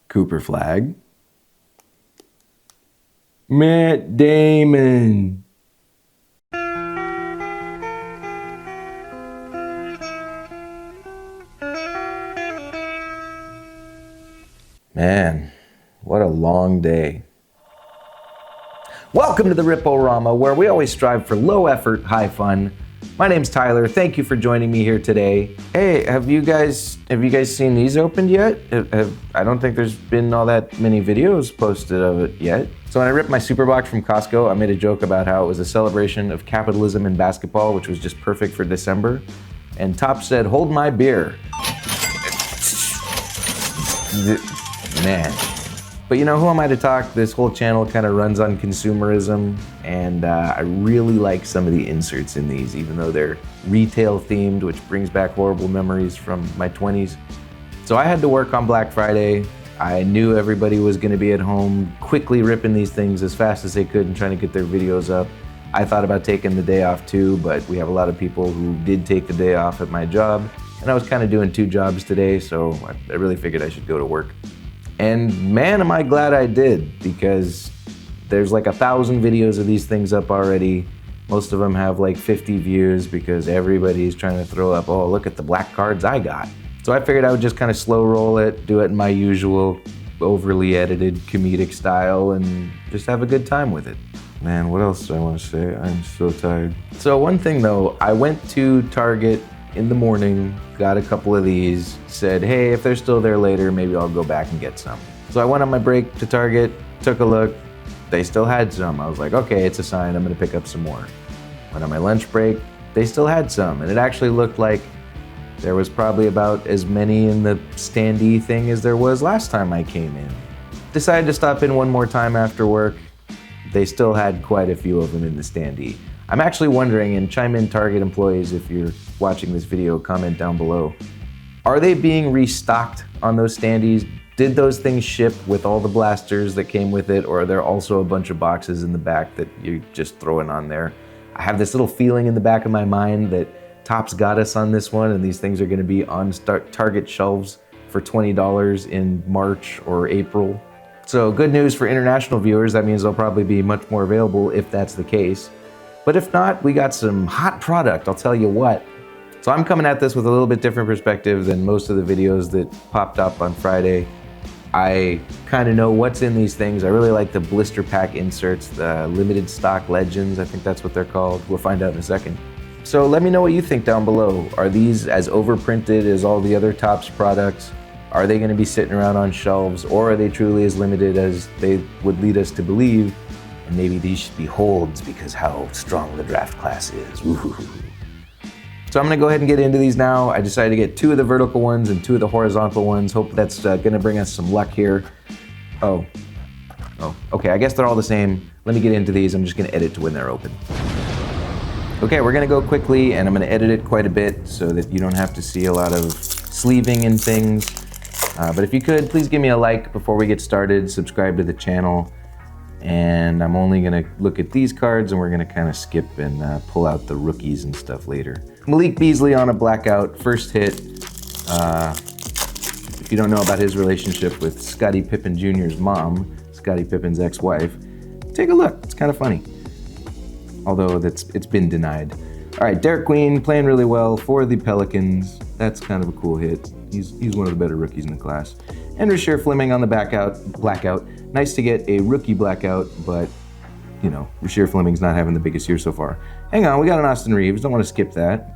Cooper Flagg. Matt Damon. Man, what a long day. Welcome to the Rip-O-Rama, where we always strive for low effort, high fun. My name's Tyler. Thank you for joining me here today. Hey, have you guys seen these opened yet? I don't think there's been all that many videos posted of it yet. So when I ripped my super box from Costco, I made a joke about how it was a celebration of capitalism in basketball, which was just perfect for December. And Top said, "Hold my beer." Man. But you know, who am I to talk? This whole channel kind of runs on consumerism, and I really like some of the inserts in these, even though they're retail themed, which brings back horrible memories from my 20s. So I had to work on Black Friday. I knew everybody was gonna be at home, quickly ripping these things as fast as they could and trying to get their videos up. I thought about taking the day off too, but we have a lot of people who did take the day off at my job, and I was kind of doing two jobs today, so I really figured I should go to work. And man, am I glad I did, because there's like 1,000 videos of these things up already. Most of them have like 50 views because everybody's trying to throw up, oh, look at the black cards I got. So I figured I would just kind of slow roll it, do it in my usual overly edited comedic style, and just have a good time with it. Man, what else do I want to say? I'm so tired. So one thing though, I went to Target in the morning, got a couple of these, said, hey, if they're still there later, maybe I'll go back and get some. So I went on my break to Target, took a look, they still had some. I was like, okay, it's a sign, I'm gonna pick up some more. Went on my lunch break, they still had some, and it actually looked like there was probably about as many in the standee thing as there was last time I came in. Decided to stop in one more time after work. They still had quite a few of them in the standee. I'm actually wondering, and chime in Target employees if you're watching this video, comment down below. Are they being restocked on those standees? Did those things ship with all the blasters that came with it, or are there also a bunch of boxes in the back that you're just throwing on there? I have this little feeling in the back of my mind that Topps got us on this one, and these things are gonna be on Target shelves for $20 in March or April. So good news for international viewers, that means they'll probably be much more available if that's the case. But if not, we got some hot product, I'll tell you what. So I'm coming at this with a little bit different perspective than most of the videos that popped up on Friday. I kind of know what's in these things. I really like the blister pack inserts, the limited stock legends, I think that's what they're called. We'll find out in a second. So let me know what you think down below. Are these as overprinted as all the other Topps products? Are they gonna be sitting around on shelves, or are they truly as limited as they would lead us to believe? And maybe these should be holds because how strong the draft class is. Ooh. So I'm gonna go ahead and get into these now. I decided to get 2 of the vertical ones and 2 of the horizontal ones. Hope that's gonna bring us some luck here. Oh, okay, I guess they're all the same. Let me get into these. I'm just gonna edit to when they're open. Okay, we're gonna go quickly, and I'm gonna edit it quite a bit so that you don't have to see a lot of sleeving and things. But if you could, please give me a like before we get started, subscribe to the channel. And I'm only gonna look at these cards, and we're gonna kind of skip and pull out the rookies and stuff later. Malik Beasley on a blackout, first hit. If you don't know about his relationship with Scottie Pippen Jr.'s mom, Scottie Pippen's ex-wife, take a look, it's kind of funny. Although it's been denied. All right, Derek Queen playing really well for the Pelicans. That's kind of a cool hit. He's one of the better rookies in the class. And Rasheer Fleming on the blackout. Nice to get a rookie blackout, but you know, Rasheer Fleming's not having the biggest year so far. Hang on, we got an Austin Reeves, don't want to skip that.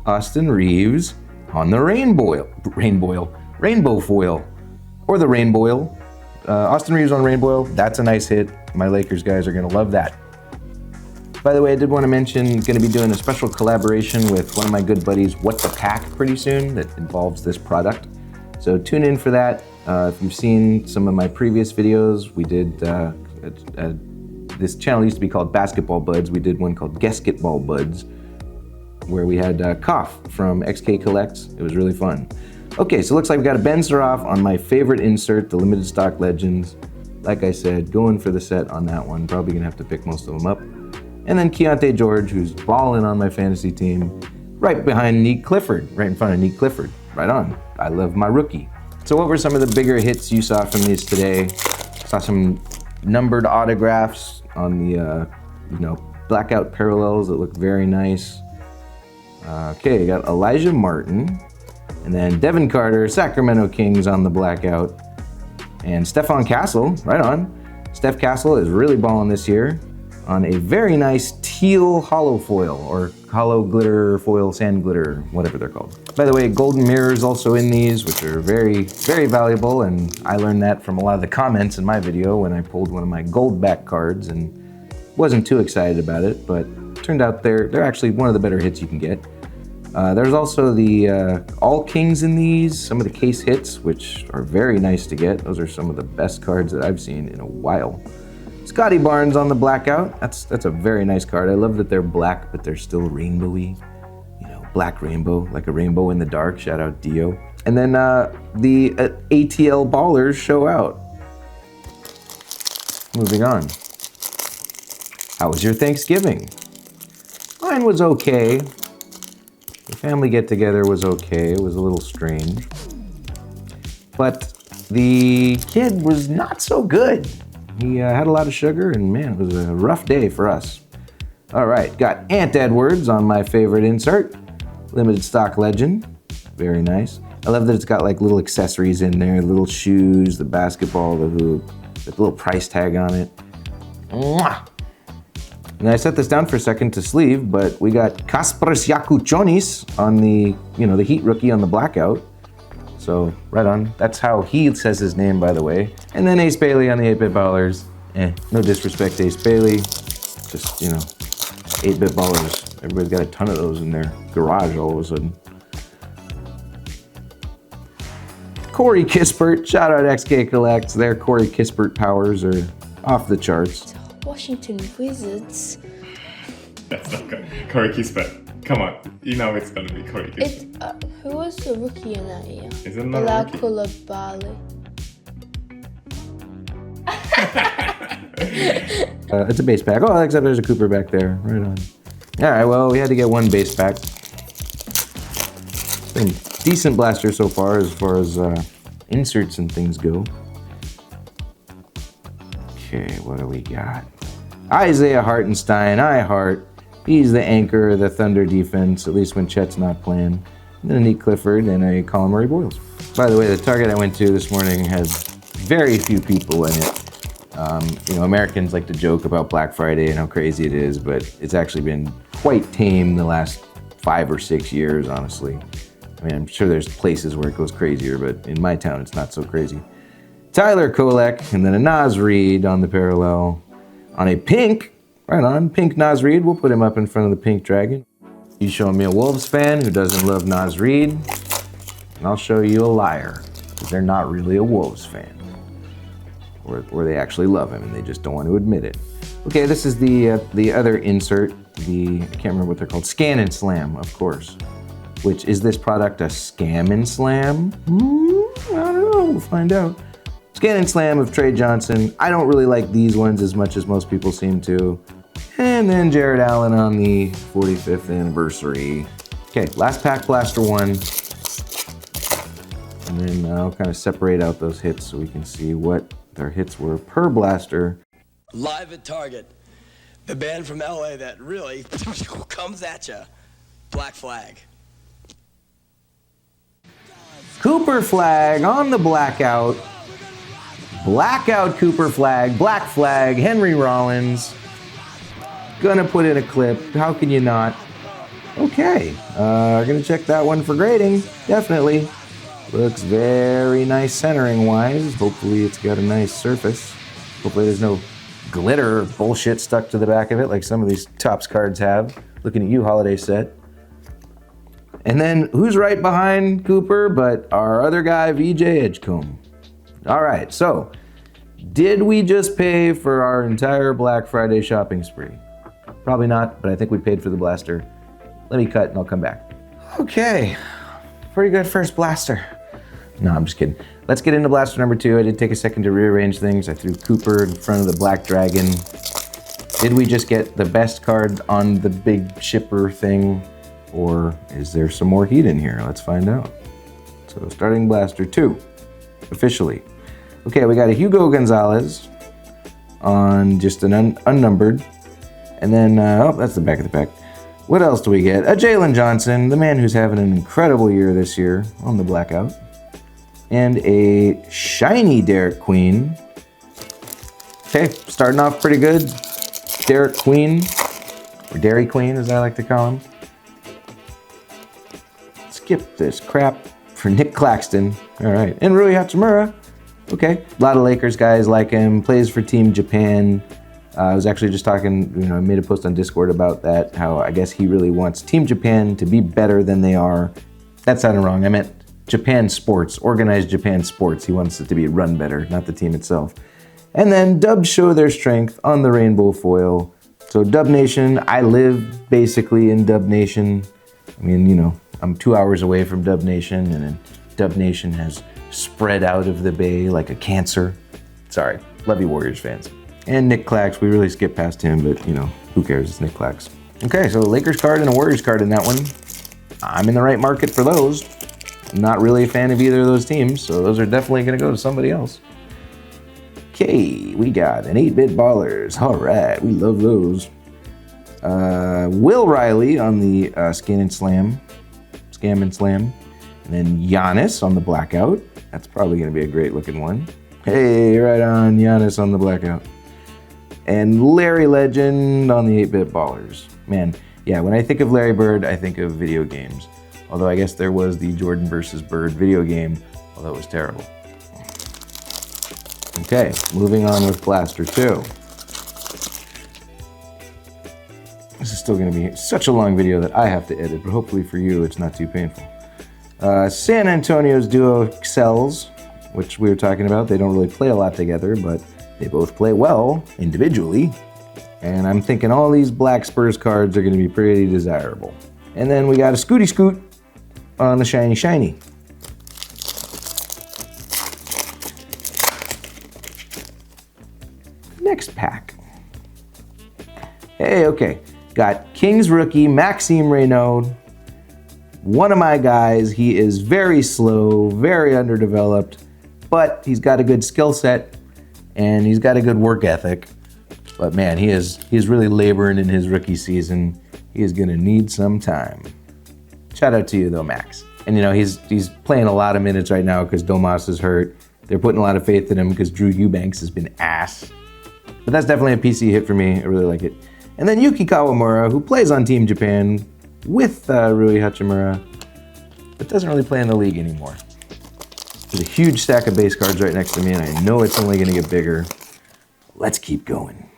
Austin Reeves on the rainbow foil, or the rainbow. Austin Reeves on rainbow, that's a nice hit. My Lakers guys are gonna love that. By the way, I did want to mention, gonna be doing a special collaboration with one of my good buddies, What the Pack, pretty soon that involves this product. So tune in for that. If you've seen some of my previous videos, we did, this channel used to be called Basketball Buds. We did one called Gasketball Buds, where we had Koff from XK Collects. It was really fun. Okay, so it looks like we got a Ben Saraff on my favorite insert, the limited stock legends. Like I said, going for the set on that one. Probably gonna have to pick most of them up. And then Keontae George, who's balling on my fantasy team, right behind Neek Clifford, right in front of Neek Clifford. Right on. I love my rookie. So what were some of the bigger hits you saw from these today? Saw some numbered autographs on the, blackout parallels that look very nice. Okay, you got Elijah Martin, and then Devin Carter, Sacramento Kings on the blackout, and Stefan Castle, right on. Steph Castle is really balling this year on a very nice teal hollow foil, or hollow glitter foil, sand glitter, whatever they're called. By the way, golden mirrors also in these, which are very, very valuable, and I learned that from a lot of the comments in my video when I pulled one of my gold back cards and wasn't too excited about it, but turned out they're actually one of the better hits you can get. There's also the All Kings in these, some of the case hits, which are very nice to get. Those are some of the best cards that I've seen in a while. Scotty Barnes on the blackout. That's a very nice card. I love that they're black, but they're still rainbowy. Black rainbow, like a rainbow in the dark. Shout out Dio. And then the ATL Ballers show out. Moving on. How was your Thanksgiving? Mine was okay. The family get-together was okay. It was a little strange. But the kid was not so good. He had a lot of sugar, and man, it was a rough day for us. All right, got Ant Edwards on my favorite insert. Limited stock legend. Very nice. I love that it's got like little accessories in there, little shoes, the basketball, the hoop, the little price tag on it. Mwah! And I set this down for a second to sleeve, but we got Kasparas Yakuchonis on the, the Heat rookie on the blackout. So, right on. That's how he says his name, by the way. And then Ace Bailey on the 8-Bit Ballers. No disrespect to Ace Bailey. Just, 8-Bit Ballers. Everybody's got a ton of those in their garage all of a sudden. Corey Kispert, shout out XK Collects. Their Corey Kispert powers are off the charts. Washington Wizards. That's not good. Corey Kispert. Come on, you know it's gonna be Corey Kispert. Who was the rookie in that year? Is it not Black rookie? Cooper Flagg. It's a base pack. Oh, except there's a Cooper back there. Right on. All right, well, we had to get one base pack. Been decent blaster so far as inserts and things go. Okay, what do we got? Isaiah Hartenstein, Heart. He's the anchor of the Thunder defense, at least when Chet's not playing. And then a Nick Clifford and a Colin Murray Boyles. By the way, the Target I went to this morning has very few people in it. Americans like to joke about Black Friday and how crazy it is, but it's actually been quite tame the last 5 or 6 years, honestly. I mean, I'm sure there's places where it goes crazier, but in my town, it's not so crazy. Tyler Kolek, and then a Naz Reid on the parallel. On a pink, right on, pink Naz Reid. We'll put him up in front of the pink dragon. You showing me a Wolves fan who doesn't love Naz Reid, and I'll show you a liar, because they're not really a Wolves fan. Or they actually love him and they just don't want to admit it. Okay, this is the other insert, I can't remember what they're called, Scan and Slam, of course. Which, is this product a Scam and Slam? I don't know, we'll find out. Scan and Slam of Trey Johnson. I don't really like these ones as much as most people seem to. And then Jared Allen on the 45th anniversary. Okay, last pack, Blaster 1. And then I'll kind of separate out those hits so we can see what their hits were per blaster. Live at Target, the band from LA that really comes at ya, Black Flag. Cooper Flagg on the blackout. Blackout Cooper Flagg, Black Flag, Henry Rollins. Gonna put in a clip, how can you not? Okay, gonna check that one for grading, definitely. Looks very nice centering wise. Hopefully it's got a nice surface. Hopefully there's no glitter or bullshit stuck to the back of it like some of these Topps cards have. Looking at you, holiday set. And then who's right behind Cooper but our other guy, VJ Edgecombe. All right, so did we just pay for our entire Black Friday shopping spree? Probably not, but I think we paid for the blaster. Let me cut and I'll come back. Okay, pretty good first blaster. No, I'm just kidding. Let's get into blaster number 2. I did take a second to rearrange things. I threw Cooper in front of the Black Dragon. Did we just get the best card on the big shipper thing? Or is there some more heat in here? Let's find out. So starting blaster 2. officially. Okay, we got a Hugo Gonzalez on just an unnumbered. And then, oh, that's the back of the pack. What else do we get? A Jalen Johnson, the man who's having an incredible year this year on the blackout. And a shiny Derek Queen. Okay, starting off pretty good. Derek Queen, or Dairy Queen as I like to call him. Skip this crap for Nick Claxton. All right, and Rui Hachimura. Okay, a lot of Lakers guys like him, plays for Team Japan. I was actually just talking, I made a post on Discord about that, how I guess he really wants Team Japan to be better than they are. That sounded wrong. I meant Japan sports, organized Japan sports. He wants it to be run better, not the team itself. And then Dubs show their strength on the rainbow foil. So Dub Nation, I live basically in Dub Nation. I mean, I'm 2 hours away from Dub Nation, and then Dub Nation has spread out of the Bay like a cancer. Sorry, love you Warriors fans. And Nick Clax, we really skipped past him, but who cares, it's Nick Clax. Okay, so a Lakers card and a Warriors card in that one. I'm in the right market for those. I'm not really a fan of either of those teams, so those are definitely gonna go to somebody else. Okay, we got an 8-bit Ballers. All right, we love those. Will Riley on the Scam and Slam. And then Giannis on the Blackout. That's probably gonna be a great looking one. Hey, right on, Giannis on the Blackout. And Larry Legend on the 8-bit Ballers. Man, yeah, when I think of Larry Bird, I think of video games. Although I guess there was the Jordan versus Bird video game, although it was terrible. Okay, moving on with Blaster 2. This is still gonna be such a long video that I have to edit, but hopefully for you, it's not too painful. San Antonio's duo excels, which we were talking about. They don't really play a lot together, but they both play well individually. And I'm thinking all these black Spurs cards are gonna be pretty desirable. And then we got a Scooty Scoot on the Shiny Shiny. Next pack. Hey, okay. Got Kings rookie Maxime Reynaud. One of my guys. He is very slow, very underdeveloped, but he's got a good skill set and he's got a good work ethic. But man, he's really laboring in his rookie season. He is gonna need some time. Shout out to you though, Max. And he's playing a lot of minutes right now because Domas is hurt. They're putting a lot of faith in him because Drew Eubanks has been ass. But that's definitely a PC hit for me. I really like it. And then Yuki Kawamura, who plays on Team Japan with Rui Hachimura, but doesn't really play in the league anymore. There's a huge stack of base cards right next to me, and I know it's only gonna get bigger. Let's keep going.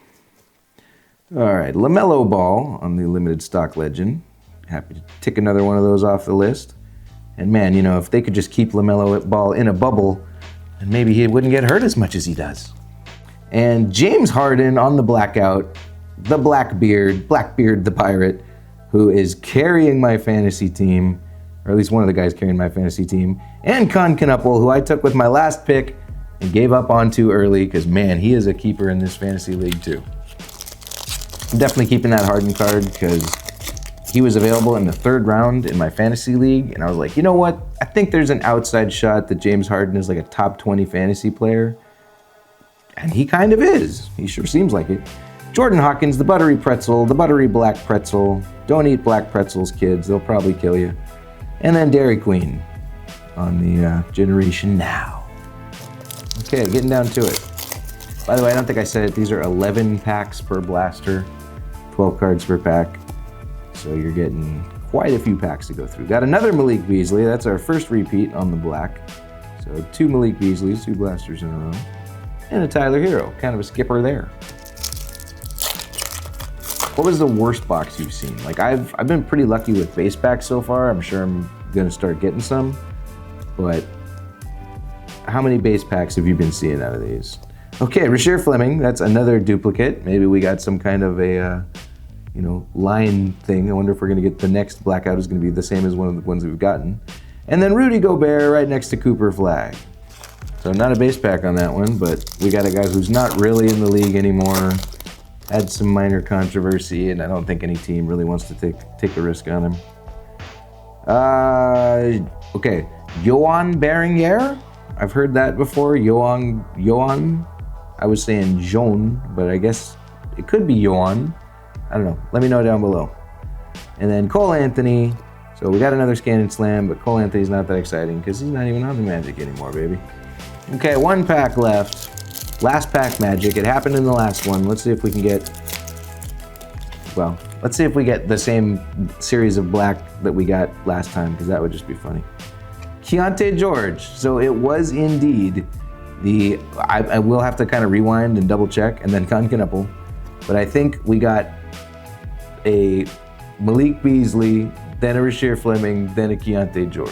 All right, LaMelo Ball on the limited stock legend. Happy to tick another one of those off the list. And man, if they could just keep LaMelo Ball in a bubble, then maybe he wouldn't get hurt as much as he does. And James Harden on the Blackout, the Blackbeard the Pirate, who is carrying my fantasy team, or at least one of the guys carrying my fantasy team, and Kon Knuepple, who I took with my last pick and gave up on too early, because man, he is a keeper in this fantasy league too. I'm definitely keeping that Harden card because he was available in the 3rd round in my fantasy league, and I was like, you know what? I think there's an outside shot that James Harden is like a top 20 fantasy player. And he kind of is. He sure seems like it. Jordan Hawkins, the buttery pretzel, the buttery black pretzel. Don't eat black pretzels, kids. They'll probably kill you. And then Dairy Queen on the Generation Now. Okay, getting down to it. By the way, I don't think I said it. These are 11 packs per blaster, 12 cards per pack. So you're getting quite a few packs to go through. Got another Malik Beasley. That's our first repeat on the black. So 2 Malik Beasleys, 2 blasters in a row. And a Tyler Hero, kind of a skipper there. What was the worst box you've seen? Like I've been pretty lucky with base packs so far. I'm sure I'm gonna start getting some, but how many base packs have you been seeing out of these? Okay, Rasheer Fleming, that's another duplicate. Maybe we got some kind of a, line thing. I wonder if we're gonna get the next Blackout is gonna be the same as one of the ones we've gotten. And then Rudy Gobert right next to Cooper Flagg. So not a base pack on that one, but we got a guy who's not really in the league anymore. Had some minor controversy, and I don't think any team really wants to take a risk on him. Okay, Johan Berenguer I've heard that before. Yoan. I was saying Joan, but I guess it could be Yoan. I don't know. Let me know down below. And then Cole Anthony. So we got another Scan and Slam, but Cole Anthony's not that exciting because he's not even on the Magic anymore, baby. Okay, 1 pack left. Last pack Magic. It happened in the last one. Let's see if we can get, well, let's see if we get the same series of black that we got last time, because that would just be funny. Keontae George. So it was indeed the, I will have to kind of rewind and double check, and then Kon Knuepple. But I think we got a Malik Beasley, then a Rasheer Fleming, then a Keontae George.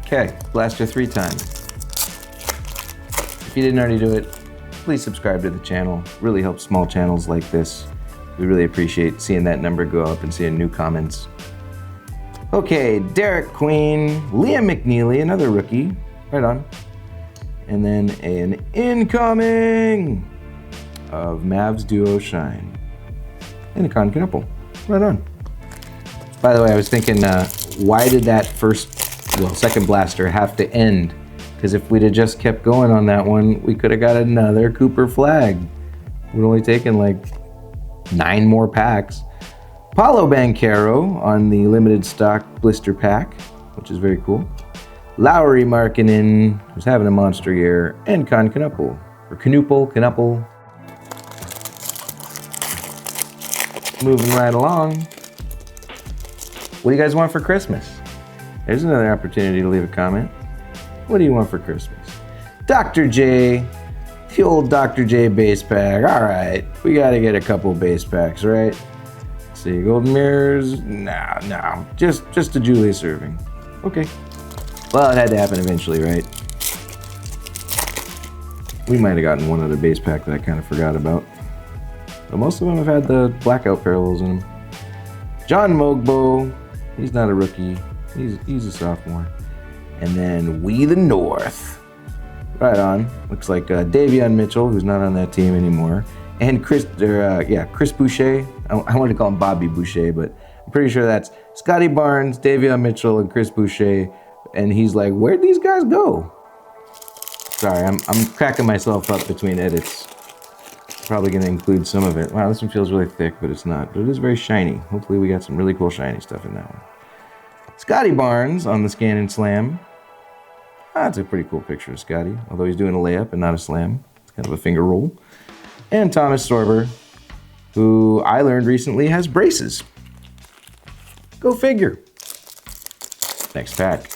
Okay, blaster 3 times. If you didn't already do it, please subscribe to the channel. Really helps small channels like this. We really appreciate seeing that number go up and seeing new comments. Okay, Derek Queen, Liam McNeely, another rookie. Right on. And then an incoming of Mavs Duo Shine. And a Kon Knuepple. Right on. By the way, I was thinking, why did that second blaster have to end? Because if we'd have just kept going on that one, we could have got another Cooper Flagg. We'd only taken like 9 more packs. Paulo Banchero on the limited stock blister pack, which is very cool. Lowry Markkanen, who's having a monster year, and Kon Knuepple, or Knuepple. Moving right along. What do you guys want for Christmas? There's another opportunity to leave a comment. What do you want for Christmas? Dr. J, the old Dr. J base pack. All right, we got to get a couple base packs, right? Let's see, golden mirrors. No, just a Julius Erving. Okay. Well, it had to happen eventually, right? We might have gotten one other base pack that I kind of forgot about. But most of them have had the blackout parallels in them. John Mogbo, he's not a rookie. He's a sophomore. And then We the North. Right on. Looks like Davion Mitchell, who's not on that team anymore. And Chris Boucher. I wanted to call him Bobby Boucher, but I'm pretty sure that's Scotty Barnes, Davion Mitchell, and Chris Boucher. And he's like, where'd these guys go? Sorry, I'm cracking myself up between edits. Probably going to include some of it. Wow, this one feels really thick, but it's not. But it is very shiny. Hopefully we got some really cool shiny stuff in that one. Scotty Barnes on the Scan and Slam. That's a pretty cool picture of Scotty, although he's doing a layup and not a slam. It's kind of a finger roll. And Thomas Sorber, who I learned recently has braces. Go figure. Next pack.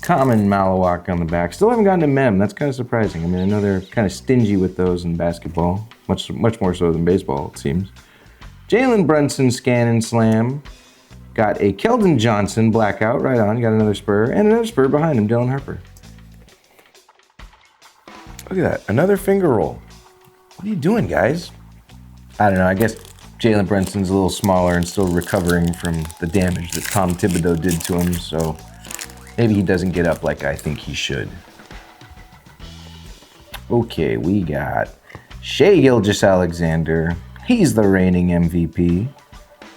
Common Malawak on the back. Still haven't gotten to Mem. That's kind of surprising. I mean, I know they're kind of stingy with those in basketball. Much more so than baseball, it seems. Jalen Brunson Scan and Slam. Got a Keldon Johnson blackout. Right on. Got another Spur. And another Spur behind him, Dylan Harper. Look at that. Another finger roll. What are you doing, guys? I don't know. I guess Jalen Brunson's a little smaller and still recovering from the damage that Tom Thibodeau did to him, so maybe he doesn't get up like I think he should. Okay, we got Shai Gilgeous-Alexander. He's the reigning MVP.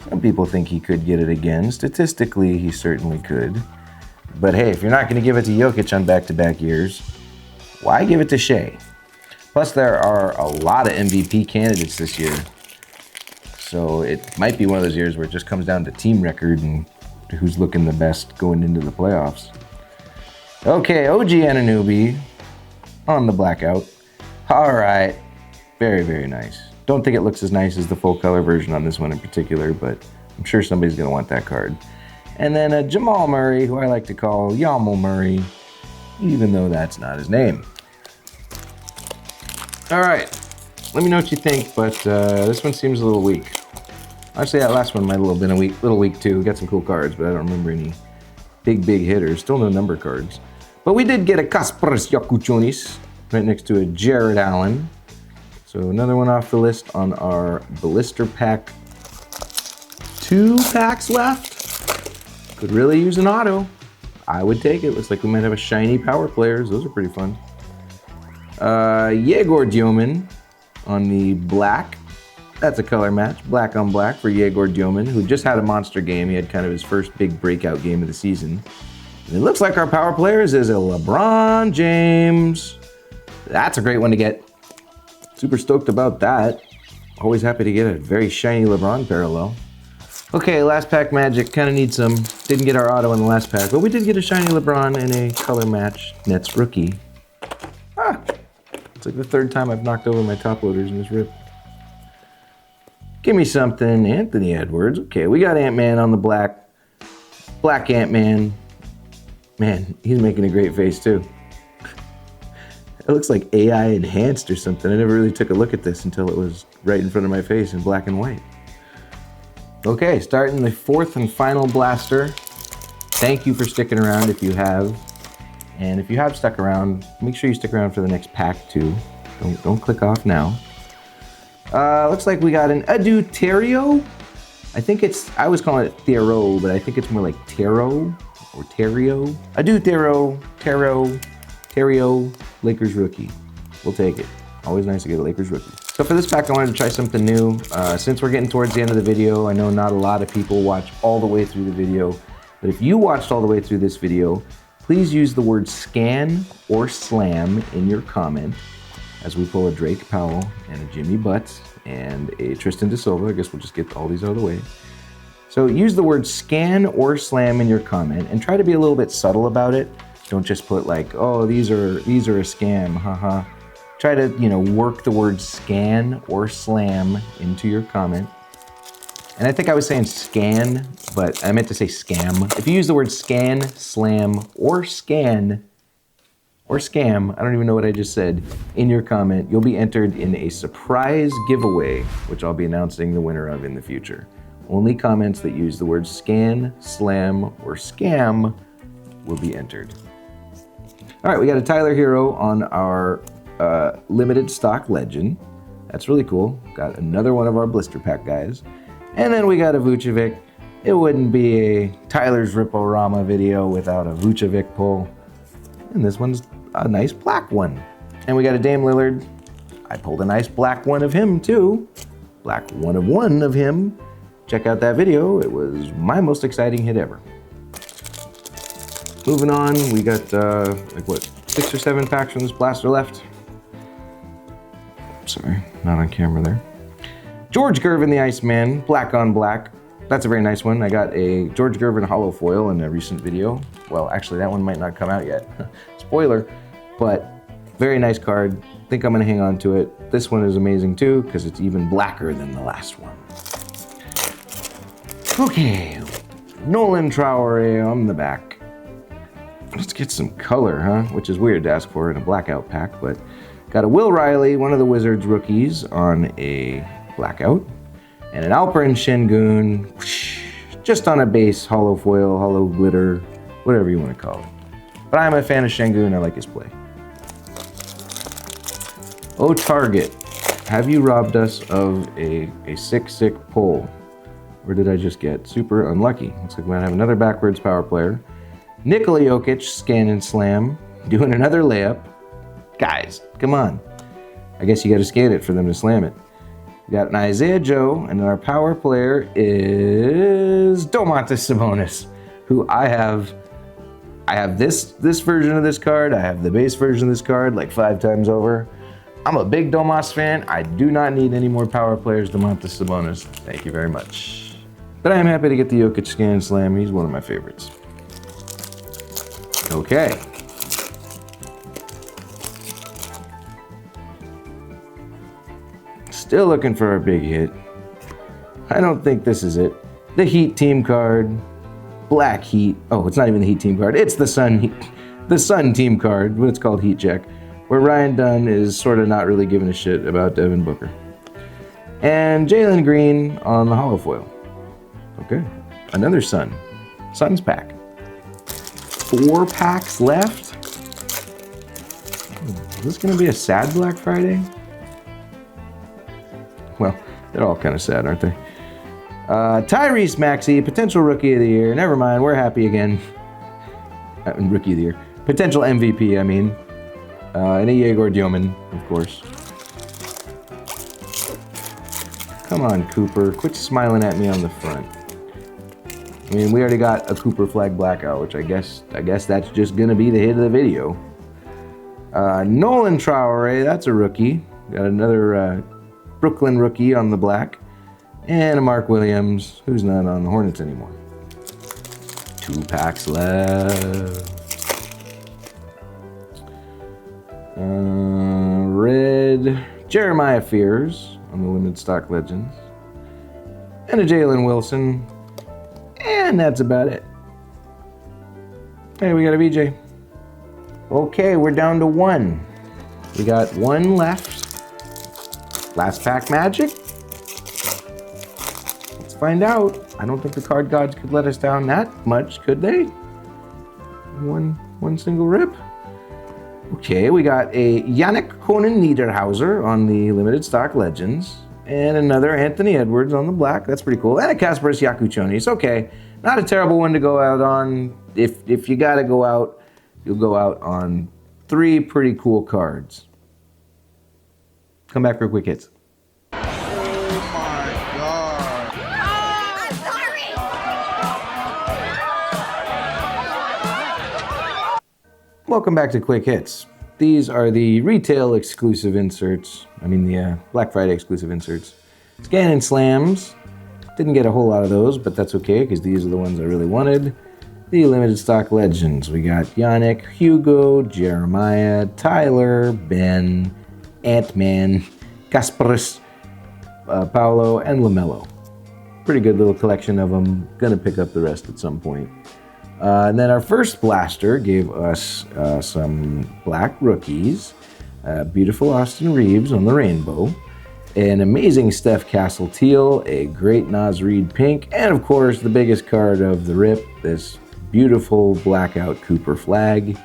Some people think he could get it again. Statistically, he certainly could. But hey, if you're not going to give it to Jokic on back-to-back years, why give it to Shai? Plus, there are a lot of MVP candidates this year. So it might be one of those years where it just comes down to team record and who's looking the best going into the playoffs. Okay, OG Anunoby on the blackout. All right, very, very nice. Don't think it looks as nice as the full color version on this one in particular, but I'm sure somebody's gonna want that card. And then Jamal Murray, who I like to call Yamal Murray, even though that's not his name. All right, let me know what you think, but this one seems a little weak. Actually, that last one might have been a little weak too. We got some cool cards, but I don't remember any big hitters. Still no number cards. But we did get a Kasparas Jakučionis right next to a Jared Allen. So another one off the list on our blister pack. 2 packs left. Could really use an auto. I would take it. Looks like we might have a shiny power players. Those are pretty fun. Yegor Dioman on the black. That's a color match, black on black for Yegor Dioman, who just had a monster game. He had kind of his first big breakout game of the season. It looks like our power players is a LeBron James. That's a great one to get. Super stoked about that. Always happy to get a very shiny LeBron parallel. Okay, last pack magic. Kind of need some. Didn't get our auto in the last pack, but we did get a shiny LeBron and a color match Nets rookie. Ah, it's like the third time I've knocked over my top loaders in this rip. Give me something, Anthony Edwards. Okay, we got Ant-Man on the black. Black Ant-Man. Man, he's making a great face too. It looks like AI enhanced or something. I never really took a look at this until it was right in front of my face in black and white. Okay, starting the fourth and final blaster. Thank you for sticking around if you have. And if you have stuck around, make sure you stick around for the next pack too. Don't click off now. Looks like we got an Adutario. I always call it Thero, but I think it's more like Taro or Terrio. Adutario, Terrio, Lakers rookie. We'll take it. Always nice to get a Lakers rookie. So for this pack, I wanted to try something new. Since we're getting towards the end of the video, I know not a lot of people watch all the way through the video, but if you watched all the way through this video, please use the word scan or slam in your comment as we pull a Drake Powell and a Jimmy Butts and a Tristan De Silva. I guess we'll just get all these out of the way. So use the word scan or slam in your comment and try to be a little bit subtle about it. Don't just put like, oh, these are a scam, haha. Try to, work the word scan or slam into your comment. And I think I was saying scan, but I meant to say scam. If you use the word scan, slam, or scam, I don't even know what I just said, in your comment, you'll be entered in a surprise giveaway, which I'll be announcing the winner of in the future. Only comments that use the words scan, slam, or scam will be entered. All right, we got a Tyler Hero on our limited stock legend. That's really cool. Got another one of our blister pack guys. And then we got a Vucevic. It wouldn't be a Tyler's Rip-O-Rama video without a Vucevic pull. And this one's a nice black one. And we got a Dame Lillard. I pulled a nice black one of him too. Black one of him. Check out that video. It was my most exciting hit ever. Moving on, we got 6 or 7 packs from this blaster left. Sorry, not on camera there. George Gervin the Iceman, black on black. That's a very nice one. I got a George Gervin hollow foil in a recent video. Well, actually that one might not come out yet. Spoiler, but very nice card. Think I'm gonna hang on to it. This one is amazing too, because it's even blacker than the last one. Okay, Nolan Traore on the back. Let's get some color, huh? Which is weird to ask for in a blackout pack, but got a Will Riley, one of the Wizards rookies, on a blackout, and an Alperen Şengün, just on a base hollow foil, hollow glitter, whatever you want to call it. But I'm a fan of Şengün. I like his play. Oh, Target, have you robbed us of a sick pull? Or did I just get super unlucky? Looks like we're gonna have another backwards power player. Nikola Jokic, scan and slam, doing another layup. Guys, come on. I guess you gotta scan it for them to slam it. We got an Isaiah Joe, and our power player is Domantas Sabonis, who I have this version of this card, I have the base version of this card like 5 times over. I'm a big Domas fan. I do not need any more power players, Domantas Sabonis. Thank you very much. But I am happy to get the Jokic scan and slam. He's one of my favorites. Okay. Still looking for a big hit. I don't think this is it. The Heat team card. Black Heat. Oh, it's not even the Heat team card. It's the Sun team card, but it's called Heat Check, where Ryan Dunn is sort of not really giving a shit about Devin Booker. And Jalen Green on the hollow foil. Okay, another Suns pack. 4 packs left. Is this gonna be a sad Black Friday? Well, they're all kind of sad, aren't they? Tyrese Maxey, potential rookie of the year. Never mind, we're happy again. Rookie of the year. Potential MVP, I mean. And a Yegor Dioman, of course. Come on, Cooper. Quit smiling at me on the front. I mean, we already got a Cooper Flagg Blackout, which I guess that's just gonna be the hit of the video. Nolan Traore, that's a rookie. Got another Brooklyn rookie on the black. And a Mark Williams, who's not on the Hornets anymore. 2 packs left. Red Jeremiah Fears on the limited stock Legends. And a Jalen Wilson. And that's about it. Hey, we got a VJ. Okay, we're down to 1. We got 1 left. Last pack magic? Let's find out. I don't think the card gods could let us down that much, could they? One single rip. Okay, we got a Yannick Konen Niederhauser on the limited stock Legends. And another Anthony Edwards on the black. That's pretty cool. And a Kasparis Yakuchonis. Okay, not a terrible one to go out on. If you gotta go out, you'll go out on 3 pretty cool cards. Come back for quick hits. Welcome back to Quick Hits. These are the retail exclusive inserts. I mean the Black Friday exclusive inserts. Scan and Slams. Didn't get a whole lot of those, but that's okay because these are the ones I really wanted. The limited stock Legends. We got Yannick, Hugo, Jeremiah, Tyler, Ben, Ant-Man, Kasparis, Paolo, and LaMelo. Pretty good little collection of them. Gonna pick up the rest at some point. And then our first blaster gave us some black rookies, beautiful Austin Reeves on the rainbow, an amazing Steph Castle teal, a great Naz Reid pink, and of course the biggest card of the rip, this beautiful blackout Cooper Flagg.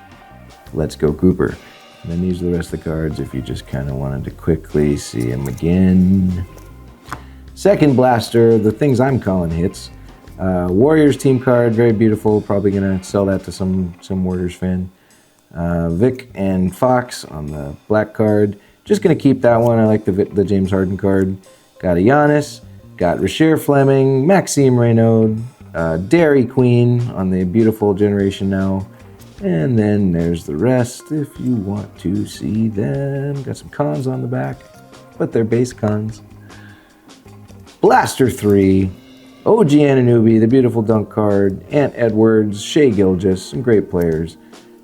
Let's go Cooper. And then these are the rest of the cards if you just kind of wanted to quickly see them again. Second blaster, the things I'm calling hits. Warriors team card, very beautiful. Probably gonna sell that to some Warriors fan. Vic and Fox on the black card. Just gonna keep that one. I like the James Harden card. Got a Giannis. Got Rasheer Fleming, Maxime Reynaud, Dairy Queen on the beautiful Generation Now. And then there's the rest if you want to see them. Got some cons on the back, but they're base cons. Blaster 3. OG Anunoby, the beautiful dunk card, Ant Edwards, Shai Gilgeous, some great players.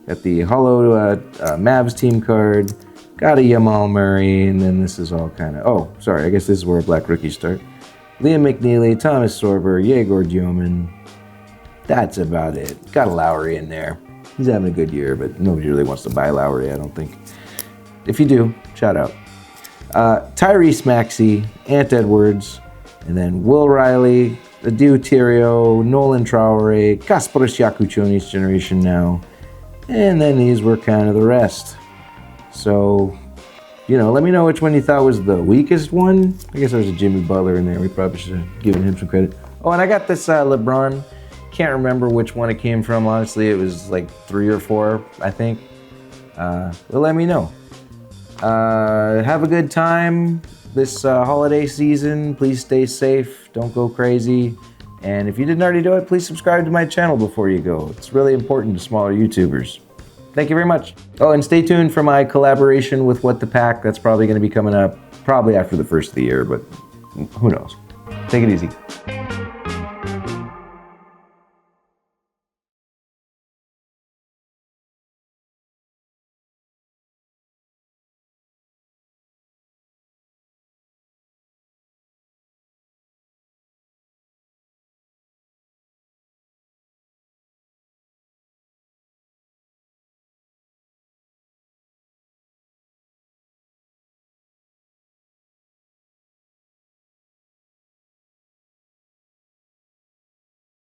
Got the hollow Mavs team card, got a Jamal Murray, and then this is all kind of, oh, sorry, I guess this is where black rookies start. Liam McNeely, Thomas Sorber, Yegor Dioman. That's about it. Got a Lowry in there. He's having a good year, but nobody really wants to buy Lowry, I don't think. If you do, shout out. Tyrese Maxey, Ant Edwards, and then Will Riley, Adieu Thierry, Nolan Traore, Kasparis Yakuchonis Generation Now, and then these were kind of the rest. So, you know, let me know which one you thought was the weakest one. I guess there was a Jimmy Butler in there. We probably should have given him some credit. Oh, and I got this LeBron. Can't remember which one it came from. Honestly, it was like 3 or 4, I think. Well, let me know. Have a good time this holiday season. Please stay safe. Don't go crazy. And if you didn't already do it, please subscribe to my channel before you go. It's really important to smaller YouTubers. Thank you very much. Oh, and stay tuned for my collaboration with What the Pack. That's probably going to be coming up probably after the first of the year, but who knows. Take it easy.